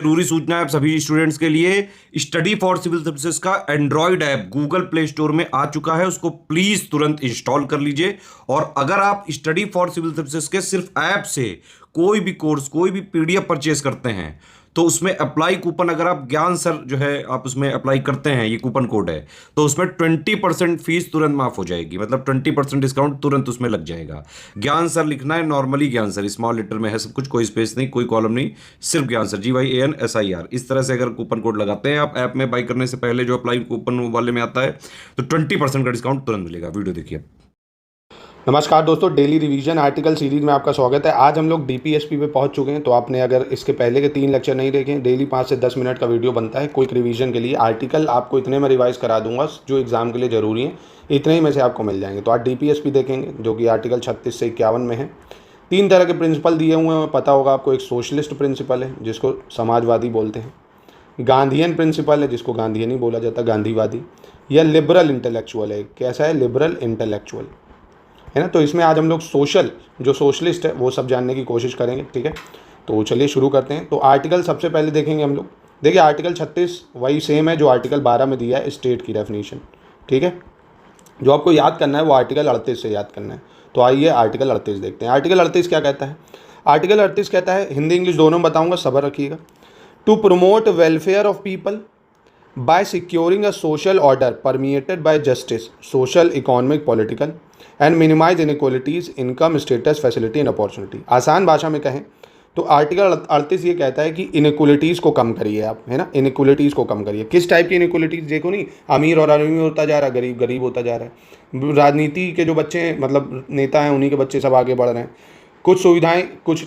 जरूरी सूचना है आप सभी स्टूडेंट्स के लिए। स्टडी फॉर सिविल सर्विसेज का Android app Google play store में आ चुका है, उसको प्लीज तुरंत इंस्टॉल कर लीजिए। और अगर आप स्टडी फॉर सिविल सर्विसेज के सिर्फ ऐप से कोई भी कोर्स, कोई भी पीडीएफ परचेज करते हैं तो उसमें अप्लाई कूपन, अगर आप ज्ञान सर जो है आप उसमें अप्लाई करते हैं, ये कूपन कोड है, तो उसमें 20% फीस तुरंत माफ हो जाएगी, मतलब 20% डिस्काउंट तुरंत उसमें लग जाएगा। ज्ञान सर लिखना है, नॉर्मली ज्ञान सर स्मॉल लेटर में है सब कुछ, कोई स्पेस नहीं, कोई कॉलम नहीं, सिर्फ ज्ञान सर GYANSIR। इस तरह से अगर कूपन कोड लगाते हैं आप ऐप में बाई करने से पहले, जो अप्लाई कूपन वाले में आता है, तो 20% का डिस्काउंट तुरंत मिलेगा। वीडियो देखिए। नमस्कार दोस्तों, डेली रिवीजन आर्टिकल सीरीज में आपका स्वागत है। आज हम लोग DPSP पे पहुंच चुके हैं। तो आपने अगर इसके पहले के 3 लेक्चर नहीं देखे, डेली 5 से 10 मिनट का वीडियो बनता है क्विक रिवीजन के लिए। आर्टिकल आपको इतने में रिवाइज करा दूंगा जो एग्जाम के लिए ज़रूरी है, इतने ही में से आपको मिल जाएंगे। तो आज DPSP देखेंगे जो कि आर्टिकल 36 से 51 में है। 3 तरह के प्रिंसिपल दिए हुए हैं, पता होगा आपको। एक सोशलिस्ट प्रिंसिपल है जिसको समाजवादी बोलते हैं, गांधीयन प्रिंसिपल है जिसको गांधीयन ही बोला जाता है, गांधीवादी, या लिबरल इंटेलेक्चुअल है। कैसा है? लिबरल इंटेलेक्चुअल है ना। तो इसमें आज हम लोग सोशल, जो सोशलिस्ट है वो सब जानने की कोशिश करेंगे, ठीक है। तो चलिए शुरू करते हैं। तो आर्टिकल सबसे पहले देखेंगे हम लोग। देखिए आर्टिकल 36 वही सेम है जो आर्टिकल 12 में दिया है, स्टेट की डेफिनेशन, ठीक है। जो आपको याद करना है वो आर्टिकल 38 से याद करना है। तो आइए आर्टिकल 38 देखते हैं। आर्टिकल 38 क्या कहता है? आर्टिकल 38 कहता है, हिंदी इंग्लिश दोनों में बताऊंगा, सब्र रखिएगा। To promote welfare of people by securing a social order permeated by justice, social, economic, political and minimize inequalities, income, status, facility and opportunity। आसान भाषा में कहें तो आर्टिकल 38 ये कहता है कि इनइक्वलिटीज़ को कम करिए आप, है ना। इनइक्वलिटीज़ को कम करिए। किस टाइप की इनइक्वलिटीज़? देखो नहीं, अमीर और अमीर होता जा रहा है, गरीब गरीब होता जा रहा है। राजनीति के जो बच्चे हैं, मतलब नेता हैं, उन्हीं के बच्चे सब आगे बढ़ रहे हैं। कुछ सुविधाएं कुछ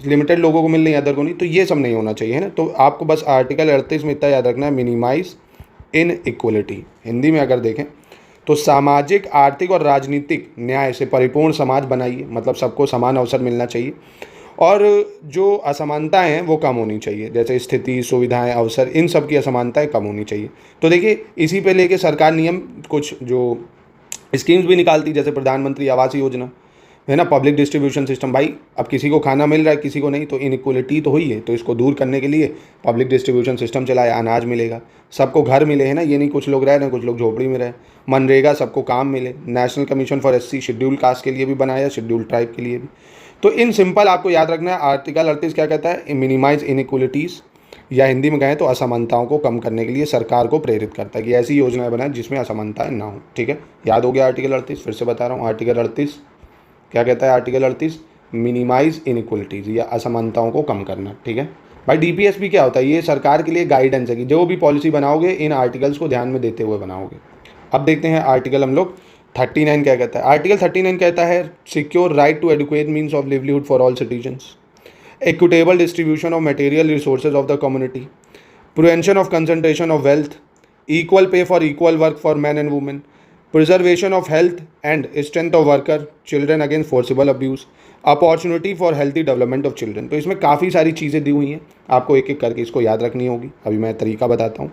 लिमिटेड लोगों को मिल रही हैं, अदर को नहीं। तो ये सब नहीं होना चाहिए, है ना। तो आपको बस आर्टिकल 38 में इतना याद रखना है, मिनिमाइज इन इक्वलिटी। हिंदी में अगर देखें तो सामाजिक, आर्थिक और राजनीतिक न्याय से परिपूर्ण समाज बनाइए, मतलब सबको समान अवसर मिलना चाहिए और जो असमानताएं हैं वो कम होनी चाहिए, जैसे स्थिति, सुविधाएं, अवसर, इन सब की असमानताएं कम होनी चाहिए। तो देखिए इसी पे लेके सरकार नियम कुछ जो स्कीम्स भी निकालती, जैसे प्रधानमंत्री आवास योजना, है ना, पब्लिक डिस्ट्रीब्यूशन सिस्टम। भाई अब किसी को खाना मिल रहा है, किसी को नहीं, तो इनइक्वलिटी तो हुई है। तो इसको दूर करने के लिए पब्लिक डिस्ट्रीब्यूशन सिस्टम चलाया, अनाज मिलेगा, सबको घर मिले, है ना। ये नहीं कुछ लोग रह रहे हैं, कुछ लोग झोपड़ी में रहे। मनरेगा, सबको काम मिले। National commission for SC schedule caste के लिए भी बनाया, शेड्यूल ट्राइब के लिए भी। तो इन सिंपल आपको याद रखना है, आर्टिकल 38 क्या कहता है? मिनिमाइज इनइक्वलिटीज़, या हिंदी में कहें तो असमानताओं को कम करने के लिए सरकार को प्रेरित करता है कि ऐसी योजनाएं बनाएं जिसमें असमानताएं ना हो, ठीक है। याद हो गया आर्टिकल 38? फिर से बता रहा हूँ, आर्टिकल 38 क्या कहता है? आर्टिकल 38 मिनिमाइज इनइक्वलिटीज़, या असमानताओं को कम करना, ठीक है। भाई DPSP क्या होता है? ये सरकार के लिए गाइडेंस है कि जो भी पॉलिसी बनाओगे इन आर्टिकल्स को ध्यान में देते हुए बनाओगे। अब देखते हैं आर्टिकल हम लोग 39 क्या कहता है। आर्टिकल 39 कहता है, secure right to educate means of livelihood for all citizens, equitable distribution of material resources of the community, prevention of concentration of wealth, equal pay for equal work for men and women, preservation of health and strength of worker, children against forcible abuse, opportunity for healthy development of children. तो इसमें काफ़ी सारी चीज़ें दी हुई हैं, आपको एक एक करके इसको याद रखनी होगी। अभी मैं तरीका बताता हूँ।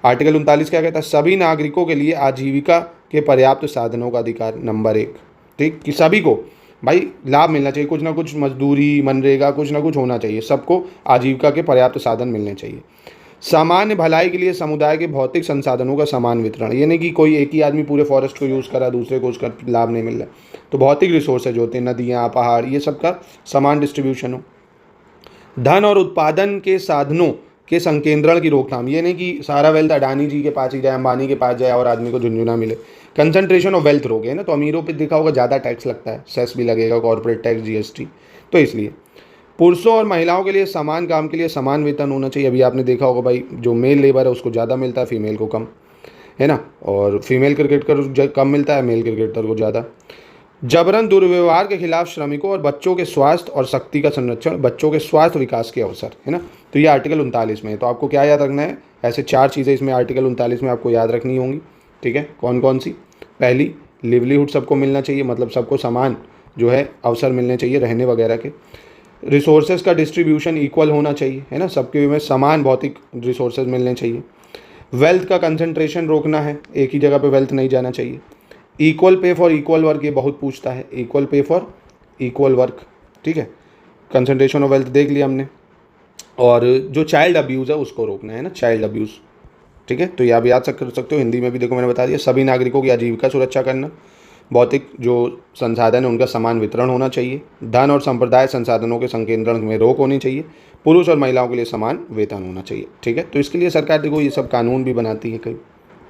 आर्टिकल 39 क्या कहता है? सभी नागरिकों के लिए आजीविका के पर्याप्त साधनों का अधिकार, नंबर 1, ठीक, कि सभी को भाई लाभ मिलना चाहिए। कुछ ना कुछ मजदूरी, मनरेगा, कुछ ना कुछ होना चाहिए। सबको आजीविका के पर्याप्त साधन मिलने चाहिए। सामान्य भलाई के लिए समुदाय के भौतिक संसाधनों का समान वितरण, ये नहीं कि कोई एक ही आदमी पूरे फॉरेस्ट को यूज़ करा, दूसरे को उसका लाभ नहीं मिल रहा। तो भौतिक रिसोर्सेज होते हैं, नदियाँ, पहाड़, ये सब का समान डिस्ट्रीब्यूशन हो। धन और उत्पादन के साधनों के संकेंद्रण की रोकथाम, ये नहीं कि सारा वेल्थ अडानी जी के पास ही जाए, अंबानी के पास जाए और आदमी को झुंझुना मिले। कंसंट्रेशन ऑफ वेल्थ रोके, ना। तो अमीरों पे देखा होगा ज़्यादा टैक्स लगता है, सेस भी लगेगा, कॉर्पोरेट टैक्स, GST। तो इसलिए पुरुषों और महिलाओं के लिए समान काम के लिए समान वेतन होना चाहिए। अभी आपने देखा होगा भाई, जो मेल लेबर है उसको ज़्यादा मिलता है, फीमेल को कम, है ना। और फीमेल क्रिकेटर को कम मिलता है, मेल क्रिकेटर को ज़्यादा। जबरन दुर्व्यवहार के खिलाफ श्रमिकों और बच्चों के स्वास्थ्य और शक्ति का संरक्षण, बच्चों के स्वास्थ्य विकास के अवसर, है ना। तो ये आर्टिकल 39 में है। तो आपको क्या याद रखना है? ऐसे 4 चीज़ें इसमें आर्टिकल 39 में आपको याद रखनी होंगी, ठीक है। कौन कौन सी? पहली, लिवलीहुड सबको मिलना चाहिए, मतलब सबको समान जो है अवसर मिलने चाहिए रहने वगैरह के। रिसोर्सेज का डिस्ट्रीब्यूशन इक्वल होना चाहिए, है ना, सबके में समान भौतिक रिसोर्सेज मिलने चाहिए। वेल्थ का कंसंट्रेशन रोकना है, एक ही जगह पे वेल्थ नहीं जाना चाहिए। Equal pay for equal work, ये बहुत पूछता है, equal pay for equal work, ठीक है। कंसंट्रेशन ऑफ वेल्थ देख लिया हमने। और जो चाइल्ड अब्यूज़ है उसको रोकना है ना, चाइल्ड अब्यूज़, ठीक है। तो ये आप याद कर सकते हो, हिंदी में भी देखो मैंने बता दिया। सभी नागरिकों की आजीविका सुरक्षा करना, भौतिक जो संसाधन है उनका समान वितरण होना चाहिए, धन और संप्रदाय संसाधनों के संकेंद्रण में रोक होनी चाहिए, पुरुष और महिलाओं के लिए समान वेतन होना चाहिए, ठीक है। तो इसके लिए सरकार देखो ये सब कानून भी बनाती है कई।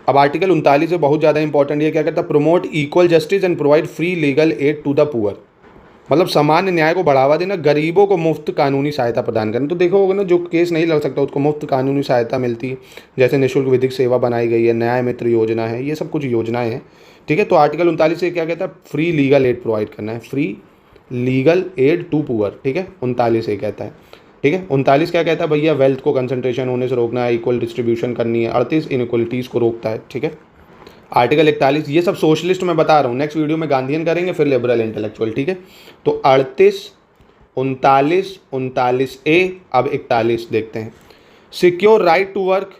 अब आर्टिकल 39 है, बहुत ज़्यादा इंपॉर्टेंट, ये क्या कहता है, promote equal justice and provide free legal aid to the poor. मतलब सामान्य न्याय को बढ़ावा देना, गरीबों को मुफ्त कानूनी सहायता प्रदान करना। तो देखो होगा ना, जो केस नहीं लड़ सकता उसको मुफ्त कानूनी सहायता मिलती है, जैसे निःशुल्क विधिक सेवा बनाई गई है, न्याय मित्र योजना है, ये सब कुछ योजनाएं हैं, ठीक है। तो आर्टिकल 39 से क्या कहता है, फ्री लीगल एड प्रोवाइड करना है, free legal aid to poor, ठीक है। 39 से कहता है, ठीक है। 39 क्या कहता है भैया, वेल्थ को कंसंट्रेशन होने से रोकना है, इक्वल डिस्ट्रीब्यूशन करनी है। 38 इनइक्वलिटीज़ को रोकता है, ठीक है। आर्टिकल 41 ये सब सोशलिस्ट में बता रहा हूँ, नेक्स्ट वीडियो में गांधीयन करेंगे, फिर लिबरल इंटेलेक्चुअल, ठीक है। तो 38, 39, 39A, अब 41 देखते हैं। Secure right to work,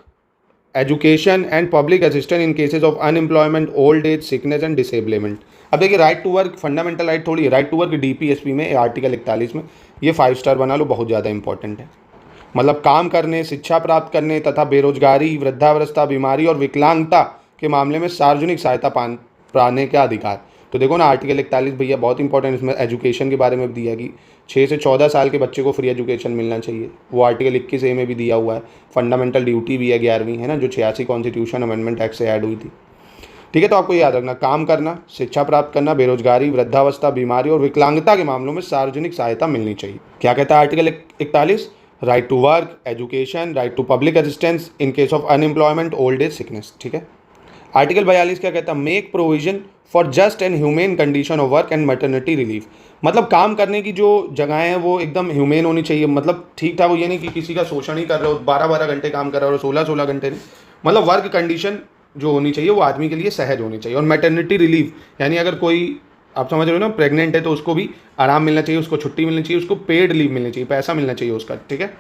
education and public assistance in cases of unemployment, old age, sickness and disablement. अब देखिए, right to work fundamental right थोड़ी है, राइट टू वर्क DPSP में आर्टिकल 41 में, ये 5 स्टार बना लो, बहुत ज़्यादा इंपॉर्टेंट है। मतलब काम करने, शिक्षा प्राप्त करने तथा बेरोजगारी, वृद्धावस्था, बीमारी और विकलांगता के मामले में सार्वजनिक सहायता पाने का अधिकार। तो देखो ना, आर्टिकल 41 भैया बहुत इंपॉर्टेंट, इसमें एजुकेशन के बारे में भी दिया कि 6 से 14 साल के बच्चे को फ्री एजुकेशन मिलना चाहिए, वो आर्टिकल 21A में भी दिया हुआ है। फंडामेंटल ड्यूटी भी है 11वीं, है ना, जो 86 कॉन्स्टिट्यूशन अमेंडमेंट एक्ट से ऐड हुई थी, ठीक है। तो आपको याद रखना, काम करना, शिक्षा प्राप्त करना, बेरोजगारी, वृद्धावस्था, बीमारी और विकलांगता के मामलों में सार्वजनिक सहायता मिलनी चाहिए। क्या कहता है article 41, right to work, education, right to public assistance in case of unemployment, old age, sickness, ठीक है। आर्टिकल 42 क्या कहता है, make provision for just and humane condition of work and maternity relief. मतलब काम करने की जो जगहें हैं वो एकदम ह्यूमेन होनी चाहिए, मतलब ठीक ठाक हो, ये नहीं कि किसी का शोषण ही कर रहे हो, 12-12 घंटे काम कर रहे हो, 16-16 घंटे नहीं। मतलब वर्क कंडीशन जो होनी चाहिए वो आदमी के लिए सहज होनी चाहिए। और मैटरनिटी रिलीफ यानी अगर कोई, आप समझ रहे हो ना, प्रेग्नेंट है तो उसको भी आराम मिलना चाहिए, उसको छुट्टी मिलनी चाहिए, उसको पेड लीव मिलनी चाहिए, पैसा मिलना चाहिए उसका, ठीक है।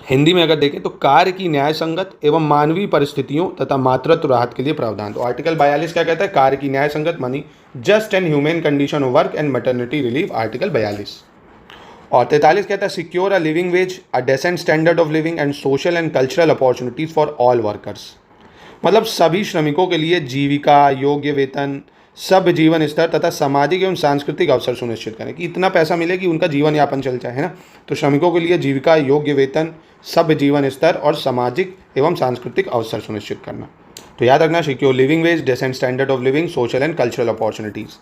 हिंदी में अगर देखें तो कार्य की न्याय संगत एवं मानवीय परिस्थितियों तथा मातृत्व राहत के लिए प्रावधान। तो आर्टिकल 42 क्या कहता है, कार्य की न्याय संगत मानी just and human condition of work and maternity relief, article 42। और 43 कहता है, secure a living veg, a descent standard of living and social and cultural opportunities for all workers. मतलब सभी श्रमिकों के लिए जीविका, योग्य वेतन, सब जीवन स्तर तथा सामाजिक एवं सांस्कृतिक अवसर सुनिश्चित करें, कि इतना पैसा मिले कि उनका जीवन यापन चल जाए, है ना। तो श्रमिकों के लिए जीविका, योग्य वेतन, सब जीवन स्तर और सामाजिक एवं सांस्कृतिक अवसर सुनिश्चित करना। तो याद रखना, secure living wage, decent standard of living, social and cultural opportunities.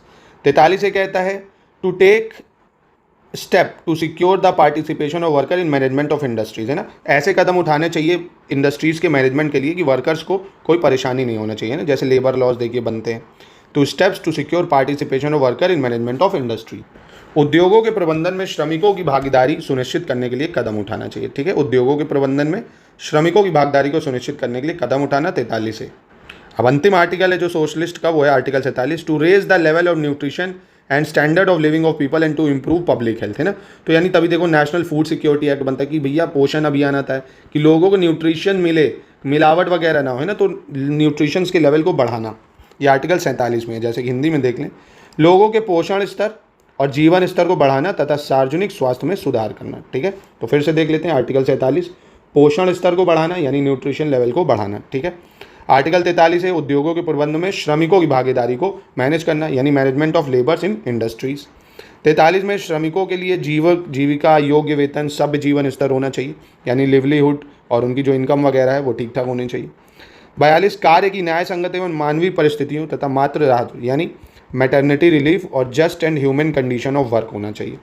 43 से कहता है, to take step to secure the participation of worker in management of industries, है ना। ऐसे कदम उठाने चाहिए इंडस्ट्रीज़ के मैनेजमेंट के लिए कि वर्कर्स को कोई परेशानी नहीं होना चाहिए ना, जैसे लेबर लॉज देखिए बनते हैं। To steps to secure participation of worker in management of industry. उद्योगों के प्रबंधन में श्रमिकों की भागीदारी सुनिश्चित करने के लिए कदम उठाना चाहिए, ठीक है। उद्योगों के प्रबंधन में श्रमिकों की भागीदारी को सुनिश्चित करने के लिए कदम उठाना, 43 है। अब अंतिम आर्टिकल है जो सोशलिस्ट का, वो है article 47, to raise the level of nutrition and standard of living of people and to improve public health, है ना। तो यानी तभी देखो नेशनल फूड सिक्योरिटी एक्ट बनता है कि भैया पोषण अभियान आता है कि लोगों को न्यूट्रिशन मिले, मिलावट वगैरह ना हो, है ना। तो न्यूट्रिशंस के लेवल को बढ़ाना, ये आर्टिकल 47 में है। जैसे कि हिंदी में देख लें, लोगों के पोषण स्तर और जीवन स्तर को बढ़ाना तथा सार्वजनिक स्वास्थ्य में सुधार करना, ठीक है। तो फिर से देख लेते हैं, आर्टिकल 47 पोषण स्तर को बढ़ाना यानी न्यूट्रिशन लेवल को बढ़ाना, ठीक है। आर्टिकल 43 है, उद्योगों के प्रबंध में श्रमिकों की भागीदारी को मैनेज करना यानी management of labours in industries. 43 में श्रमिकों के लिए जीविका, योग्य वेतन, सब जीवन स्तर होना चाहिए यानी लिवलीहुड, और उनकी जो इनकम वगैरह है वो ठीक ठाक होनी चाहिए। 42 कार्य की न्याय संगत एवं मानवीय परिस्थितियों तथा मातृ राहत यानी मैटरनिटी रिलीफ और just and human condition of work होना चाहिए।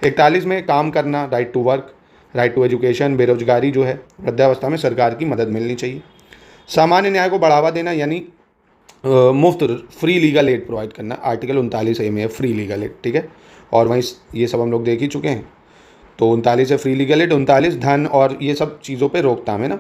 41 में काम करना, right to work, right to education, बेरोजगारी जो है, वृद्धावस्था में सरकार की मदद मिलनी चाहिए। सामान्य न्याय को बढ़ावा देना यानी मुफ्त फ्री लीगल एड प्रोवाइड करना, आर्टिकल 39A में है, फ्री लीगल एड, ठीक है। और वहीं ये सब हम लोग देख ही चुके हैं। तो 39 है फ्री लीगल एड, 39 धन और ये सब चीज़ों पे रोकथाम है ना।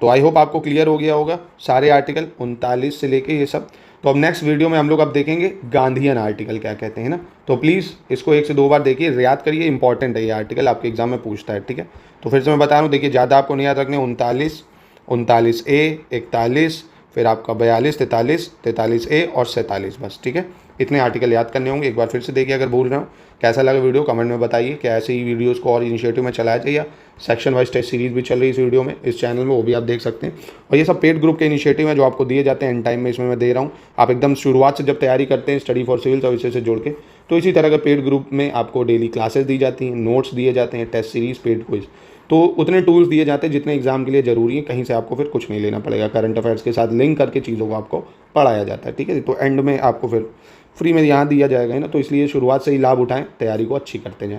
तो आई होप आपको क्लियर हो गया होगा सारे आर्टिकल 39 से लेके ये सब। तो अब नेक्स्ट वीडियो में हम लोग अब देखेंगे गांधीयन आर्टिकल क्या कहते हैं ना। तो प्लीज़ इसको 1 से 2 बार देखिए, याद करिए, इंपॉर्टेंट है ये आर्टिकल, आपके एग्जाम में पूछता है, ठीक है। तो फिर से मैं बता रहा हूँ, देखिए ज़्यादा आपको नहीं याद रखने, 39, 39A, 41, फिर आपका 42, 43, 43A और 47 बस, ठीक है। इतने आर्टिकल याद करने होंगे। एक बार फिर से देखिए अगर भूल रहे हो। कैसा लगा वीडियो कमेंट में बताइए। क्या ऐसे ही वीडियोस को और इनिशिएटिव में चलाया जाए, या सेक्शन वाइज टेस्ट सीरीज भी चल रही है इस वीडियो में, इस चैनल में, वो भी आप देख सकते हैं। और ये सब पेड ग्रुप के इनिशिएटिव हैं जो आपको दिए जाते हैं एंड टाइम में, इसमें मैं दे रहा हूँ। आप एकदम शुरुआत से जब तैयारी करते हैं स्टडी फॉर सिविल सर्विसेज से जुड़ के, तो इसी तरह के पेड ग्रुप में आपको डेली क्लासेस दी जाती हैं, नोट्स दिए जाते हैं, टेस्ट सीरीज, पेड क्विज, तो उतने टूल्स दिए जाते हैं जितने एग्जाम के लिए ज़रूरी है। कहीं से आपको फिर कुछ नहीं लेना पड़ेगा। करंट अफेयर्स के साथ लिंक करके चीज़ों को आपको पढ़ाया जाता है, ठीक है। तो एंड में आपको फिर फ्री में यहाँ दिया जाएगा ना, तो इसलिए शुरुआत से ही लाभ उठाएं, तैयारी को अच्छी करते जाएं।